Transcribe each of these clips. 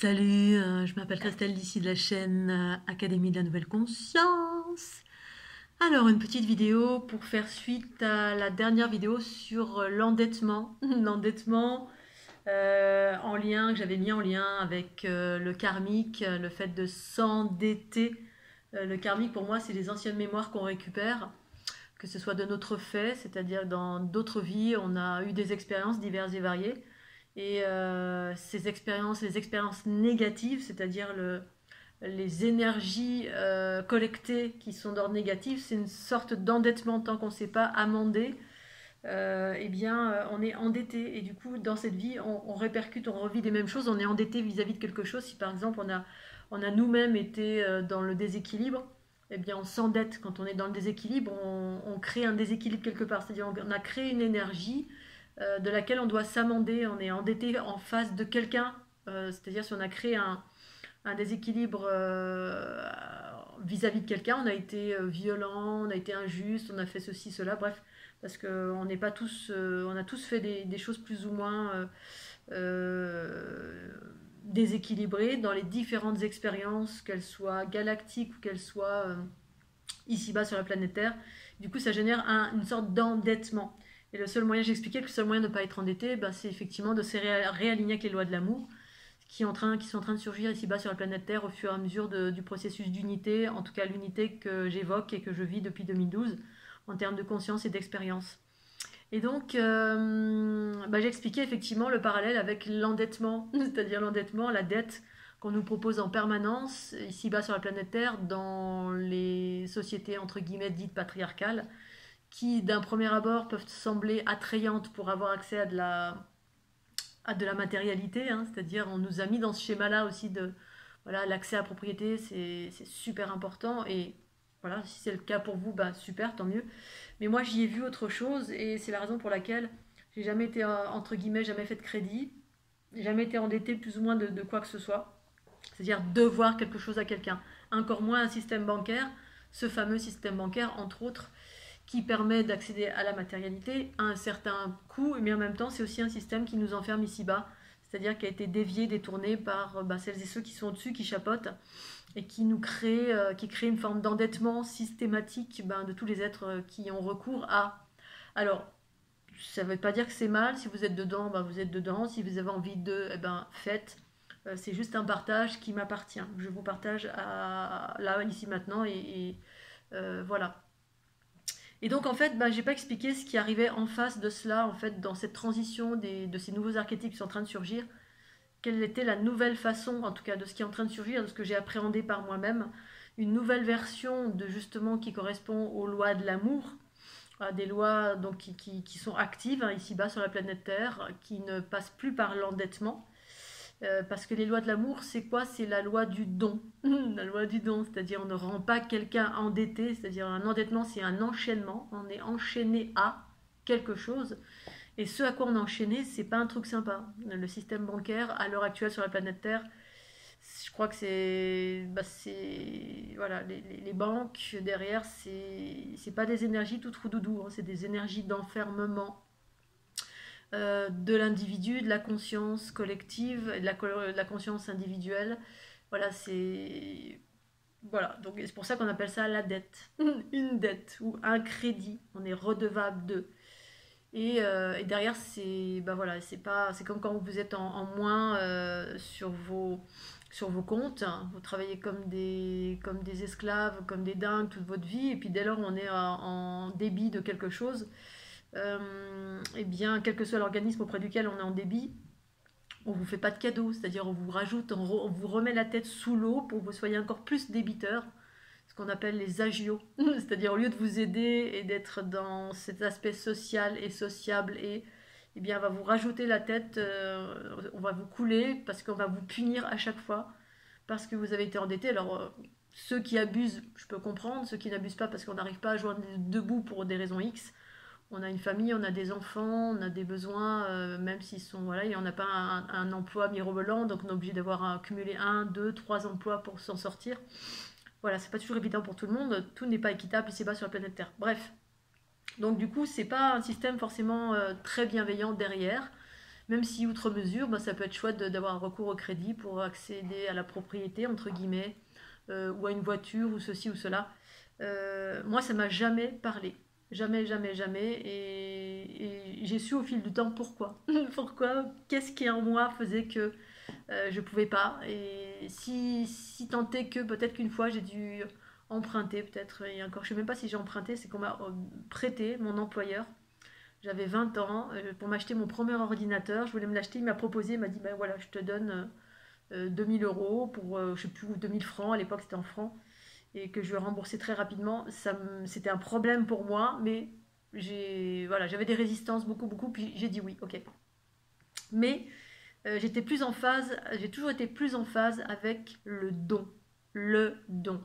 Salut, je m'appelle Christelle d'ici de la chaîne Académie de la Nouvelle Conscience. Alors, une petite vidéo pour faire suite à la dernière vidéo sur l'endettement. L'endettement en lien, que j'avais mis en lien avec le karmique, le fait de s'endetter. Le karmique, pour moi, c'est les anciennes mémoires qu'on récupère, que ce soit de notre fait, c'est-à-dire dans d'autres vies, on a eu des expériences diverses et variées. Et ces expériences, les expériences négatives, c'est-à-dire les énergies collectées qui sont d'ordre négatif, c'est une sorte d'endettement tant qu'on ne sait pas amender. Eh bien, on est endetté et du coup, dans cette vie, on répercute, on revit les mêmes choses. On est endetté vis-à-vis de quelque chose. Si par exemple, on a nous-mêmes été dans le déséquilibre, eh bien, on s'endette. Quand on est dans le déséquilibre, on crée un déséquilibre quelque part. C'est-à-dire, on a créé une énergie de laquelle on doit s'amender. On est endetté en face de quelqu'un. C'est-à-dire, si on a créé un déséquilibre vis-à-vis de quelqu'un, on a été violent, on a été injuste, on a fait ceci, cela, bref, parce qu'on n'est pas tous, on a tous fait des choses plus ou moins déséquilibrées dans les différentes expériences, qu'elles soient galactiques ou qu'elles soient ici-bas sur la planète Terre. Du coup, ça génère une sorte d'endettement. Et le seul moyen, j'expliquais que le seul moyen de ne pas être endetté, ben, c'est effectivement de se réaligner avec les lois de l'amour qui sont en train de surgir ici-bas sur la planète Terre au fur et à mesure du processus d'unité, en tout cas l'unité que j'évoque et que je vis depuis 2012 en termes de conscience et d'expérience. Et donc, j'ai expliqué effectivement le parallèle avec l'endettement, c'est-à-dire l'endettement, la dette qu'on nous propose en permanence ici-bas sur la planète Terre dans les sociétés entre guillemets dites patriarcales, qui d'un premier abord peuvent sembler attrayantes pour avoir accès à de la matérialité, hein, c'est-à-dire on nous a mis dans ce schéma-là aussi de voilà, l'accès à la propriété, c'est super important et voilà, si c'est le cas pour vous, bah super, tant mieux. Mais moi j'y ai vu autre chose et c'est la raison pour laquelle j'ai jamais été entre guillemets jamais fait de crédit, jamais été endetté plus ou moins de quoi que ce soit, c'est-à-dire devoir quelque chose à quelqu'un, encore moins un système bancaire, ce fameux système bancaire entre autres qui permet d'accéder à la matérialité à un certain coût, mais en même temps, c'est aussi un système qui nous enferme ici-bas, c'est-à-dire qui a été dévié, détourné par celles et ceux qui sont au-dessus, qui chapotent, et qui crée une forme d'endettement systématique de tous les êtres qui ont recours à. Alors, ça ne veut pas dire que c'est mal, si vous êtes dedans, vous êtes dedans, si vous avez envie de, faites. C'est juste un partage qui m'appartient. Je vous partage là, ici, maintenant, voilà. Et donc en fait, j'ai pas expliqué ce qui arrivait en face de cela, en fait, dans cette transition de ces nouveaux archétypes qui sont en train de surgir. Quelle était la nouvelle façon, en tout cas, de ce qui est en train de surgir, de ce que j'ai appréhendé par moi-même, une nouvelle version de justement qui correspond aux lois de l'amour, à des lois donc qui sont actives ici-bas sur la planète Terre, qui ne passent plus par l'endettement. Parce que les lois de l'amour, c'est quoi? C'est la loi du don. La loi du don, c'est-à-dire on ne rend pas quelqu'un endetté, c'est-à-dire un endettement, c'est un enchaînement. On est enchaîné à quelque chose. Et ce à quoi on est enchaîné, c'est pas un truc sympa. Le système bancaire, à l'heure actuelle sur la planète Terre, je crois que voilà, les banques derrière, c'est pas des énergies tout troudoudou, hein, c'est des énergies d'enfermement de l'individu, de la conscience collective, de la conscience individuelle. Voilà, c'est. Voilà, donc c'est pour ça qu'on appelle ça la dette. Une dette ou un crédit. On est redevable de. Et derrière, voilà, c'est comme quand vous êtes en moins sur vos comptes. Vous travaillez comme des esclaves, comme des dingues toute votre vie. Et puis dès lors, on est en débit de quelque chose. Eh bien, quel que soit l'organisme auprès duquel on est en débit, on ne vous fait pas de cadeau, c'est-à-dire on vous rajoute, on vous remet la tête sous l'eau pour que vous soyez encore plus débiteur, ce qu'on appelle les agios, c'est-à-dire au lieu de vous aider et d'être dans cet aspect social et sociable eh bien, on va vous rajouter la tête, on va vous couler parce qu'on va vous punir à chaque fois parce que vous avez été endetté. Alors, ceux qui abusent, je peux comprendre, ceux qui n'abusent pas parce qu'on n'arrive pas à joindre debout pour des raisons X, on a une famille, on a des enfants, on a des besoins, même s'ils sont, voilà, et on n'a pas un emploi mirobolant, donc on est obligé d'avoir accumulé 1, 2, 3 emplois pour s'en sortir. Voilà, c'est pas toujours évident pour tout le monde, tout n'est pas équitable ici-bas sur la planète Terre. Bref, donc du coup, c'est pas un système forcément très bienveillant derrière. Même si outre mesure, bah, ça peut être chouette d'avoir un recours au crédit pour accéder à la propriété, entre guillemets, ou à une voiture, ou ceci ou cela. Moi, ça m'a jamais parlé. Jamais, jamais, jamais. Et j'ai su au fil du temps pourquoi. Pourquoi, qu'est-ce qui en moi faisait que je pouvais pas. Et si tant est que peut-être qu'une fois j'ai dû emprunter, peut-être, et encore, je sais même pas si j'ai emprunté, c'est qu'on m'a prêté, mon employeur. J'avais 20 ans pour m'acheter mon premier ordinateur. Je voulais me l'acheter, il m'a proposé, il m'a dit ben voilà, je te donne 2000 euros pour, je sais plus, 2000 francs, à l'époque c'était en francs, et que je vais rembourser très rapidement. C'était un problème pour moi, mais voilà, j'avais des résistances, beaucoup, beaucoup, puis j'ai dit oui, ok. Mais j'étais plus en phase, j'ai toujours été plus en phase avec le don. Le don.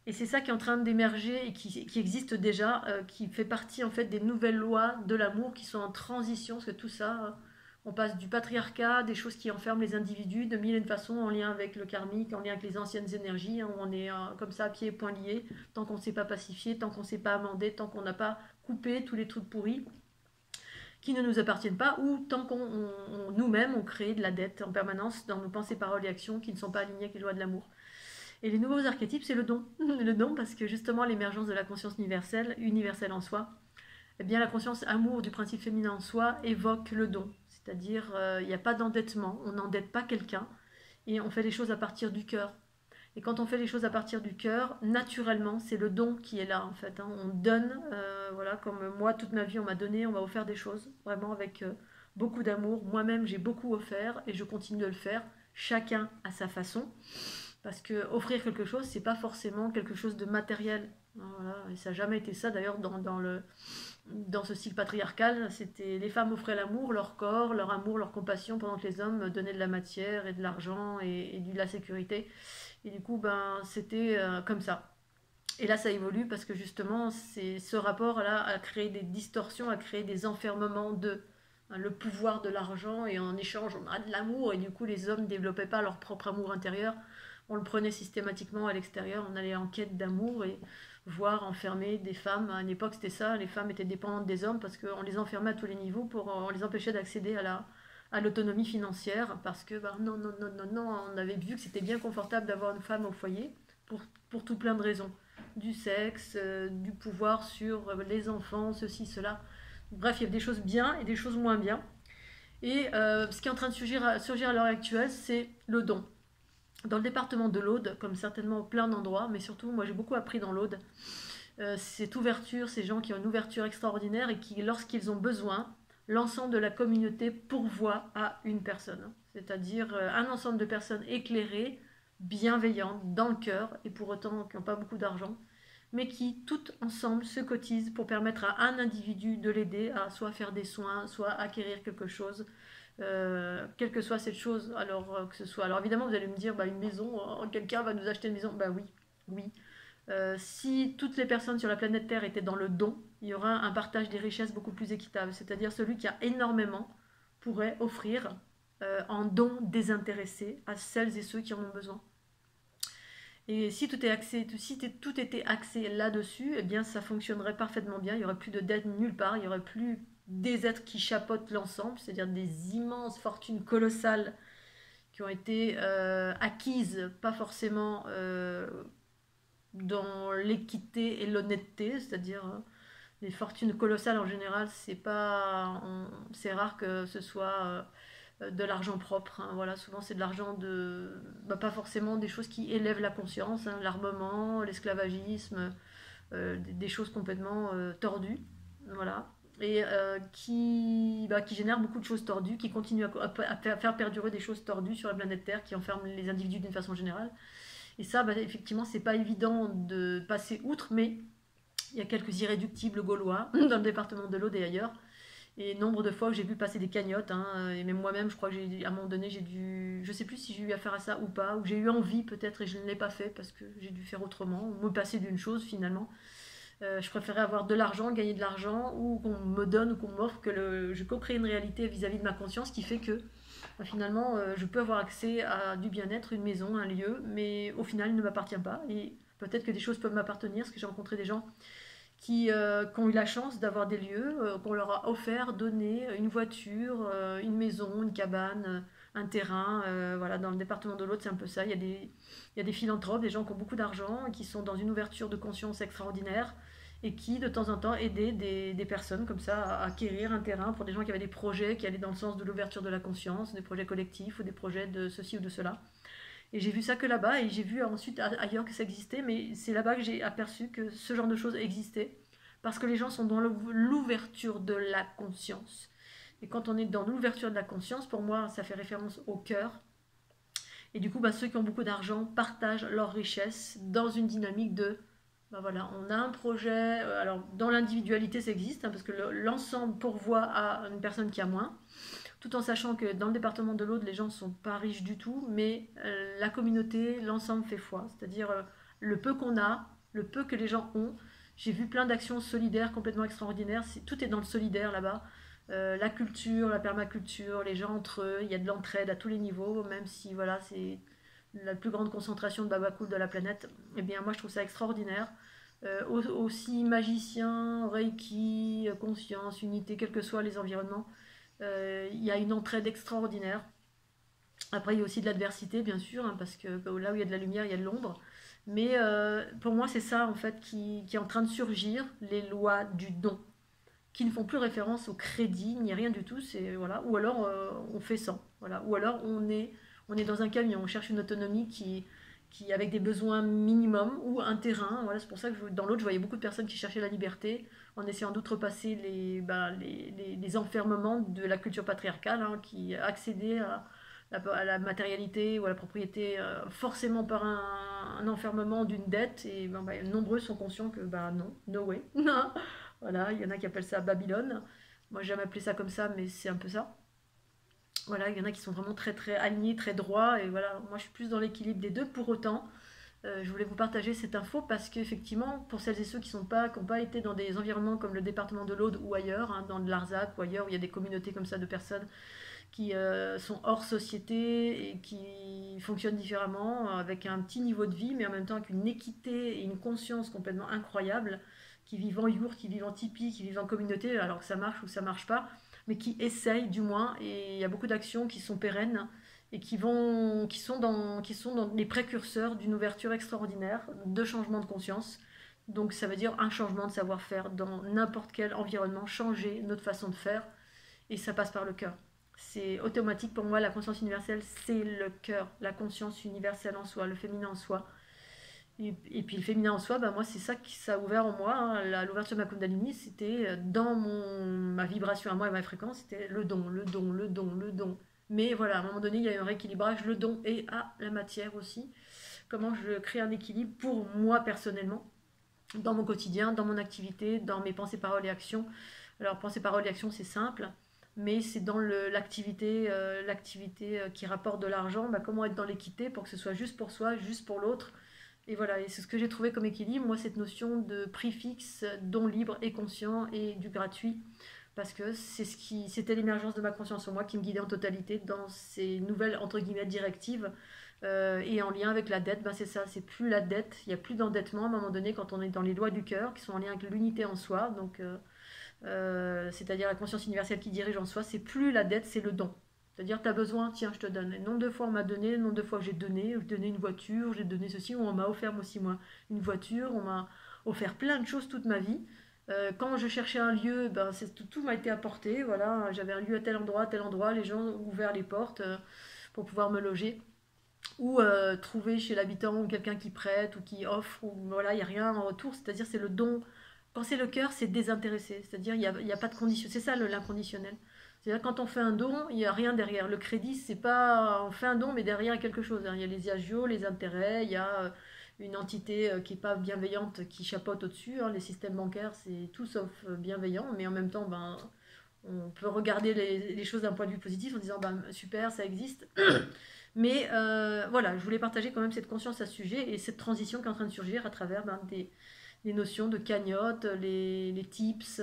Et c'est ça qui est en train d'émerger et qui existe déjà, qui fait partie en fait des nouvelles lois de l'amour qui sont en transition, parce que tout ça, on passe du patriarcat, des choses qui enferment les individus de mille et une façons, en lien avec le karmique, en lien avec les anciennes énergies, hein, où on est comme ça, pieds et poings liés, tant qu'on ne s'est pas pacifié, tant qu'on ne s'est pas amendé, tant qu'on n'a pas coupé tous les trucs pourris qui ne nous appartiennent pas, ou tant qu'on nous-mêmes on crée de la dette en permanence dans nos pensées, paroles et actions qui ne sont pas alignées avec les lois de l'amour. Et les nouveaux archétypes, c'est le don. Le don, parce que justement l'émergence de la conscience universelle, universelle en soi, eh bien la conscience amour du principe féminin en soi évoque le don. C'est-à-dire, il n'y a pas d'endettement, on n'endette pas quelqu'un, et on fait les choses à partir du cœur. Et quand on fait les choses à partir du cœur, naturellement, c'est le don qui est là en fait. Hein. On donne, voilà, comme moi toute ma vie on m'a donné, on m'a offert des choses, vraiment avec beaucoup d'amour. Moi-même j'ai beaucoup offert et je continue de le faire, chacun à sa façon. Parce que offrir quelque chose, c'est pas forcément quelque chose de matériel. Voilà. Et ça n'a jamais été ça d'ailleurs dans ce cycle patriarcal. C'était les femmes offraient l'amour, leur corps, leur amour, leur compassion, pendant que les hommes donnaient de la matière et de l'argent et de la sécurité. Et du coup, ben, c'était comme ça. Et là, ça évolue parce que justement, c'est ce rapport-là a créé des distorsions, a créé des enfermements de le pouvoir de l'argent, et en échange, on a de l'amour, et du coup, les hommes ne développaient pas leur propre amour intérieur. On le prenait systématiquement à l'extérieur, on allait en quête d'amour et voir enfermer des femmes. À une époque, c'était ça, les femmes étaient dépendantes des hommes parce qu'on les enfermait à tous les niveaux, on les empêchait d'accéder à l'autonomie financière, parce que bah, non, non, non, non, non, on avait vu que c'était bien confortable d'avoir une femme au foyer pour tout plein de raisons. Du sexe, du pouvoir sur les enfants, ceci, cela. Bref, il y a des choses bien et des choses moins bien. Et ce qui est en train de surgir à l'heure actuelle, c'est le don. Dans le département de l'Aude, comme certainement plein d'endroits, mais surtout, moi j'ai beaucoup appris dans l'Aude, cette ouverture, ces gens qui ont une ouverture extraordinaire et qui, lorsqu'ils ont besoin, l'ensemble de la communauté pourvoit à une personne. C'est-à-dire un ensemble de personnes éclairées, bienveillantes, dans le cœur, et pour autant qui n'ont pas beaucoup d'argent, mais qui, toutes ensemble, se cotisent pour permettre à un individu de l'aider à soit faire des soins, soit acquérir quelque chose, quelle que soit cette chose. Alors que ce soit, alors évidemment, vous allez me dire, bah, une maison, quelqu'un va nous acheter une maison. Bah oui, oui. Si toutes les personnes sur la planète Terre étaient dans le don, il y aura un partage des richesses beaucoup plus équitable. C'est-à-dire celui qui a énormément pourrait offrir en don désintéressé à celles et ceux qui en ont besoin. Et si tout était axé là-dessus, eh bien ça fonctionnerait parfaitement bien. Il n'y aurait plus de dette nulle part. Il n'y aurait plus des êtres qui chapeautent l'ensemble, c'est-à-dire des immenses fortunes colossales qui ont été acquises, pas forcément dans l'équité et l'honnêteté, c'est-à-dire les fortunes colossales en général, c'est rare que ce soit de l'argent propre. Hein. Voilà, souvent c'est de l'argent pas forcément des choses qui élèvent la conscience, hein, l'armement, l'esclavagisme, des choses complètement tordues. Voilà. Et qui génèrent beaucoup de choses tordues, qui continuent à faire perdurer des choses tordues sur la planète Terre, qui enferment les individus d'une façon générale. Et ça, effectivement, c'est pas évident de passer outre, mais il y a quelques irréductibles gaulois dans le département de l'Aude et ailleurs. Et nombre de fois où j'ai vu passer des cagnottes, hein, et même moi-même, je crois que à un moment donné, je sais plus si j'ai eu affaire à ça ou pas, ou j'ai eu envie peut-être et je ne l'ai pas fait parce que j'ai dû faire autrement, ou me passer d'une chose finalement. Je préférais avoir de l'argent, gagner de l'argent, ou qu'on me donne ou qu'on m'offre, que je co-crée une réalité vis-à-vis de ma conscience qui fait que finalement je peux avoir accès à du bien-être, une maison, un lieu, mais au final il ne m'appartient pas. Et peut-être que des choses peuvent m'appartenir, parce que j'ai rencontré des gens qui ont eu la chance d'avoir des lieux, qu'on leur a offert, donné une voiture, une maison, une cabane, un terrain. Voilà, dans le département de l'Aude, c'est un peu ça. Il y a des philanthropes, des gens qui ont beaucoup d'argent, qui sont dans une ouverture de conscience extraordinaire et qui, de temps en temps, aidaient des personnes comme ça à acquérir un terrain pour des gens qui avaient des projets qui allaient dans le sens de l'ouverture de la conscience, des projets collectifs ou des projets de ceci ou de cela. Et j'ai vu ça que là-bas, et j'ai vu ensuite ailleurs que ça existait, mais c'est là-bas que j'ai aperçu que ce genre de choses existait, parce que les gens sont dans l'ouverture de la conscience. Et quand on est dans l'ouverture de la conscience, pour moi, ça fait référence au cœur. Et du coup, bah, ceux qui ont beaucoup d'argent partagent leur richesse dans une dynamique de, bah voilà, on a un projet, alors dans l'individualité ça existe, hein, parce que l'ensemble pourvoit à une personne qui a moins, tout en sachant que dans le département de l'Aude, les gens ne sont pas riches du tout, mais la communauté, l'ensemble fait foi. C'est-à-dire le peu qu'on a, le peu que les gens ont. J'ai vu plein d'actions solidaires complètement extraordinaires. Tout est dans le solidaire là-bas. La culture, la permaculture, les gens entre eux, il y a de l'entraide à tous les niveaux, même si voilà, c'est la plus grande concentration de babacool de la planète. Eh bien, moi, je trouve ça extraordinaire. Aussi magicien, reiki, conscience, unité, quels que soient les environnements, il y a une entraide extraordinaire. Après, il y a aussi de l'adversité, bien sûr, hein, parce que là où il y a de la lumière, il y a de l'ombre. Mais pour moi, c'est ça, en fait, qui est en train de surgir, les lois du don, qui ne font plus référence au crédit, ni rien du tout. Voilà. Ou alors, on fait sans. Voilà. Ou alors, on est dans un camion, on cherche une autonomie avec des besoins minimums, ou un terrain. Voilà, c'est pour ça que dans l'autre, je voyais beaucoup de personnes qui cherchaient la liberté, en essayant d'outrepasser les enfermements de la culture patriarcale, hein, qui accédait à la matérialité ou à la propriété forcément par un enfermement d'une dette. Et nombreux sont conscients que non, no way. Voilà, il y en a qui appellent ça Babylone. Moi, j'ai jamais appelé ça comme ça, mais c'est un peu ça. Voilà, il y en a qui sont vraiment très très alignés, très droits. Et voilà, moi, je suis plus dans l'équilibre des deux. Pour autant, je voulais vous partager cette info parce qu'effectivement, pour celles et ceux qui n'ont pas été dans des environnements comme le département de l'Aude ou ailleurs, hein, dans le Larzac ou ailleurs, où il y a des communautés comme ça de personnes qui sont hors société et qui fonctionnent différemment, avec un petit niveau de vie, mais en même temps avec une équité et une conscience complètement incroyable, qui vivent en yourte, qui vivent en tipi, qui vivent en communauté, alors que ça marche ou ça marche pas, mais qui essayent du moins. Et il y a beaucoup d'actions qui sont pérennes et qui sont dans les précurseurs d'une ouverture extraordinaire, de changement de conscience. Donc ça veut dire un changement de savoir-faire dans n'importe quel environnement, changer notre façon de faire, et ça passe par le cœur. C'est automatique pour moi, la conscience universelle, c'est le cœur, la conscience universelle en soi, le féminin en soi. Et puis le féminin en soi, moi c'est ça qui ça a ouvert en moi, hein. L'ouverture de ma Kundalini, c'était dans ma vibration à moi et ma fréquence, c'était le don, le don, le don, le don. Mais voilà, à un moment donné, il y a eu un rééquilibrage, le don et la matière aussi. Comment je crée un équilibre pour moi personnellement, dans mon quotidien, dans mon activité, dans mes pensées, paroles et actions. Alors pensées, paroles et actions, c'est simple, mais c'est dans l'activité qui rapporte de l'argent, comment être dans l'équité pour que ce soit juste pour soi, juste pour l'autre. Et voilà, et c'est ce que j'ai trouvé comme équilibre, moi, cette notion de prix fixe, don libre et conscient et du gratuit, parce que c'était l'émergence de ma conscience en moi qui me guidait en totalité dans ces nouvelles, entre guillemets, directives. Et en lien avec la dette, c'est ça, c'est plus la dette, il n'y a plus d'endettement à un moment donné quand on est dans les lois du cœur, qui sont en lien avec l'unité en soi, donc c'est-à-dire la conscience universelle qui dirige en soi, c'est plus la dette, c'est le don. C'est-à-dire, tu as besoin, tiens, je te donne. Le nombre de fois on m'a donné, le nombre de fois que j'ai donné une voiture, j'ai donné ceci, ou on m'a offert aussi, moi, une voiture, on m'a offert plein de choses toute ma vie. Quand je cherchais un lieu, tout m'a été apporté. Voilà, j'avais un lieu à tel endroit, les gens ont ouvert les portes pour pouvoir me loger. Ou trouver chez l'habitant quelqu'un qui prête ou qui offre, ou voilà, il n'y a rien en retour. C'est-à-dire, c'est le don. Quand c'est le cœur, c'est désintéressé. C'est-à-dire, il y a pas de condition. C'est ça l'inconditionnel. C'est-à-dire, quand on fait un don, il n'y a rien derrière. Le crédit, c'est pas. On fait un don, mais derrière, il y a quelque chose, hein. Il y a les agios, les intérêts, il y a une entité qui n'est pas bienveillante qui chapeaute au-dessus, hein. Les systèmes bancaires, c'est tout sauf bienveillant, mais en même temps, on peut regarder les choses d'un point de vue positif en disant super, ça existe. Mais voilà, je voulais partager quand même cette conscience à ce sujet et cette transition qui est en train de surgir à travers des notions de cagnotte, les tips,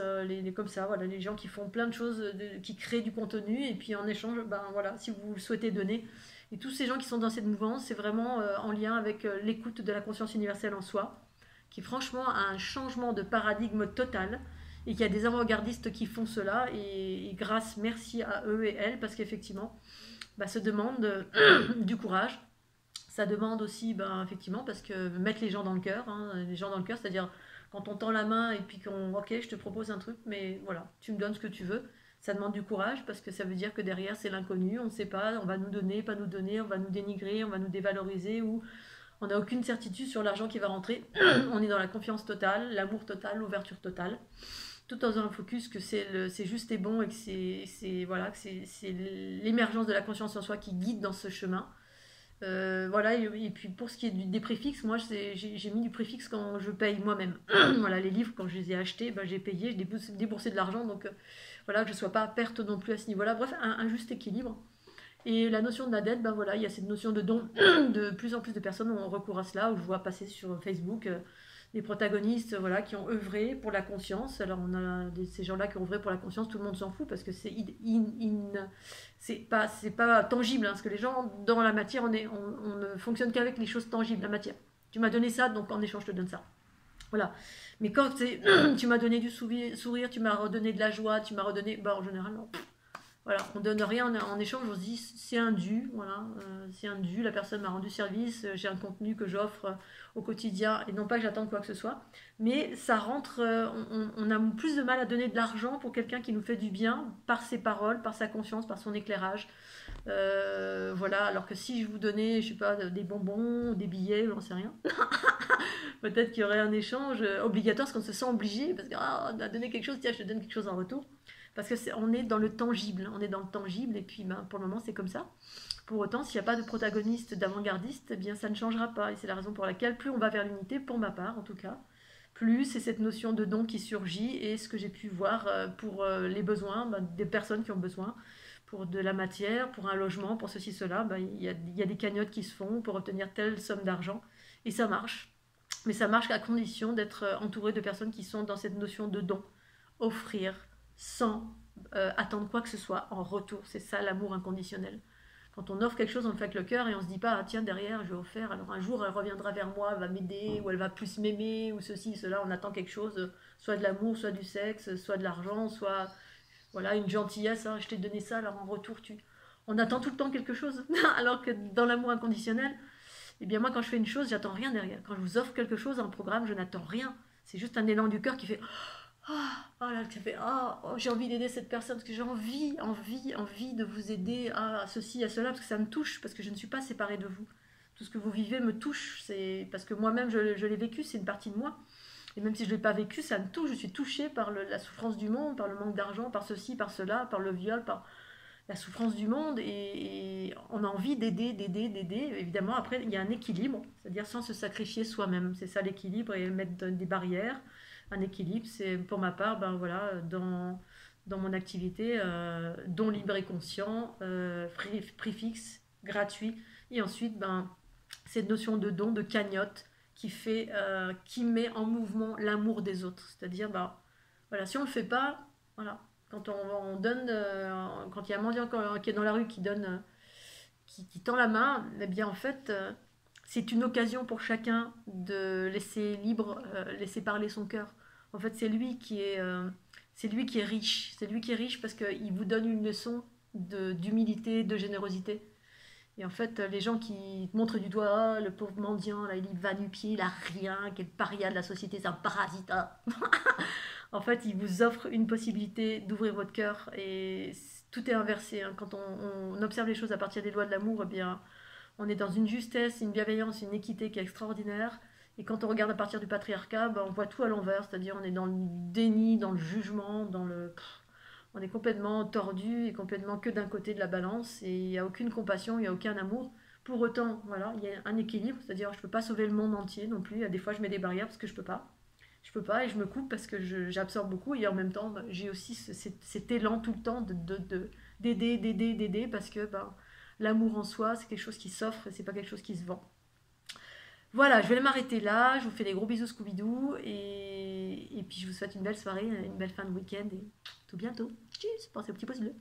comme ça, voilà, les gens qui font plein de choses, qui créent du contenu et puis en échange, voilà, si vous le souhaitez donner. Et tous ces gens qui sont dans cette mouvance, c'est vraiment en lien avec l'écoute de la conscience universelle en soi, qui franchement a un changement de paradigme total et qu'il y a des avant-gardistes qui font cela et grâce, merci à eux et elles parce qu'effectivement, ça demande du courage. Ça demande aussi, effectivement, parce que mettre les gens dans le cœur, hein, les gens dans le cœur, c'est-à-dire quand on tend la main et puis ok, je te propose un truc, mais voilà, tu me donnes ce que tu veux. Ça demande du courage parce que ça veut dire que derrière c'est l'inconnu, on ne sait pas, on va nous donner, pas nous donner, on va nous dénigrer, on va nous dévaloriser ou on n'a aucune certitude sur l'argent qui va rentrer. On est dans la confiance totale, l'amour total, l'ouverture totale, tout dans un focus que c'est juste et bon et que c'est l'émergence de la conscience en soi qui guide dans ce chemin. Voilà, et puis pour ce qui est des préfixes, moi j'ai mis du préfixe quand je paye moi-même. Voilà, les livres, quand je les ai achetés, j'ai payé, j'ai déboursé de l'argent, donc voilà, que je ne sois pas à perte non plus à ce niveau-là. Bref, un juste équilibre. Et la notion de la dette, voilà, il y a cette notion de don. De plus en plus de personnes ont recours à cela, où je vois passer sur Facebook des protagonistes voilà, qui ont œuvré pour la conscience. Alors on a ces gens-là qui ont œuvré pour la conscience, tout le monde s'en fout parce que c'est pas tangible, hein, parce que les gens dans la matière, on ne fonctionne qu'avec les choses tangibles, la matière. Tu m'as donné ça, donc en échange je te donne ça. Voilà. Mais quand tu m'as donné du sourire, tu m'as redonné de la joie, tu m'as redonné, en général non. Voilà, on donne rien en échange, on se dit c'est un dû, voilà, c'est un dû, la personne m'a rendu service, j'ai un contenu que j'offre au quotidien et non pas que j'attende quoi que ce soit. Mais ça rentre, on a plus de mal à donner de l'argent pour quelqu'un qui nous fait du bien par ses paroles, par sa conscience, par son éclairage. Voilà, alors que si je vous donnais, je sais pas, des bonbons, des billets, j'en sais rien, peut-être qu'il y aurait un échange obligatoire parce qu'on se sent obligé, parce qu'on a donné quelque chose, tiens, je te donne quelque chose en retour. Parce qu'on est dans le tangible, et puis pour le moment c'est comme ça. Pour autant, s'il n'y a pas de protagoniste, d'avant-gardiste, eh bien ça ne changera pas. Et c'est la raison pour laquelle plus on va vers l'unité, pour ma part en tout cas, plus c'est cette notion de don qui surgit et ce que j'ai pu voir pour les besoins des personnes qui ont besoin, pour de la matière, pour un logement, pour ceci, cela, il y a des cagnottes qui se font pour obtenir telle somme d'argent et ça marche. Mais ça marche à condition d'être entouré de personnes qui sont dans cette notion de don, offrir, sans attendre quoi que ce soit en retour. C'est ça l'amour inconditionnel. Quand on offre quelque chose, on le fait avec le cœur et on se dit pas, tiens, derrière, je vais offrir, alors un jour elle reviendra vers moi, elle va m'aider, ou elle va plus m'aimer, ou ceci, cela. On attend quelque chose, soit de l'amour, soit du sexe, soit de l'argent, soit voilà, une gentillesse, hein, je t'ai donné ça, alors en retour, on attend tout le temps quelque chose. Alors que dans l'amour inconditionnel, eh bien moi, quand je fais une chose, j'attends rien derrière. Quand je vous offre quelque chose, un programme, je n'attends rien. C'est juste un élan du cœur qui fait là, ça fait j'ai envie d'aider cette personne parce que j'ai envie de vous aider à ceci, à cela, parce que ça me touche, parce que je ne suis pas séparée de vous. Tout ce que vous vivez me touche, c'est parce que moi-même je l'ai vécu, c'est une partie de moi. Et même si je ne l'ai pas vécu, ça me touche. Je suis touchée par la souffrance du monde, par le manque d'argent, par ceci, par cela, par le viol, par la souffrance du monde. Et on a envie d'aider. Évidemment, après, il y a un équilibre, c'est-à-dire sans se sacrifier soi-même. C'est ça l'équilibre, et mettre des barrières. Un équilibre, c'est pour ma part, voilà, dans mon activité, don libre et conscient, préfixe, gratuit. Et ensuite, cette notion de don, de cagnotte, qui met en mouvement l'amour des autres. C'est-à-dire, voilà, si on ne le fait pas, voilà, quand on donne, quand il y a un mendiant qui est dans la rue qui donne, qui tend la main, eh bien en fait, c'est une occasion pour chacun de laisser libre, laisser parler son cœur. En fait, c'est lui qui est riche. C'est lui qui est riche parce qu'il vous donne une leçon d'humilité, de générosité. Et en fait, les gens qui montrent du doigt, le pauvre mendiant, là, il va du pied, il a rien, quel paria de la société, c'est un parasite. En fait, il vous offre une possibilité d'ouvrir votre cœur et tout est inversé. Hein. Quand on observe les choses à partir des lois de l'amour, eh bien, on est dans une justesse, une bienveillance, une équité qui est extraordinaire. Et quand on regarde à partir du patriarcat, on voit tout à l'envers, c'est-à-dire on est dans le déni, dans le jugement, on est complètement tordu et complètement que d'un côté de la balance et il n'y a aucune compassion, il n'y a aucun amour. Pour autant, voilà, il y a un équilibre, c'est-à-dire je ne peux pas sauver le monde entier non plus. Des fois, je mets des barrières parce que je ne peux pas. Je peux pas et je me coupe parce que j'absorbe beaucoup et en même temps, j'ai aussi cet élan tout le temps d'aider parce que l'amour en soi, c'est quelque chose qui s'offre, c'est pas quelque chose qui se vend. Voilà, je vais m'arrêter là. Je vous fais des gros bisous Scooby-Doo. Et puis je vous souhaite une belle soirée, une belle fin de week-end. Et tout bientôt. Tchuss, pensez au petit pouce bleu.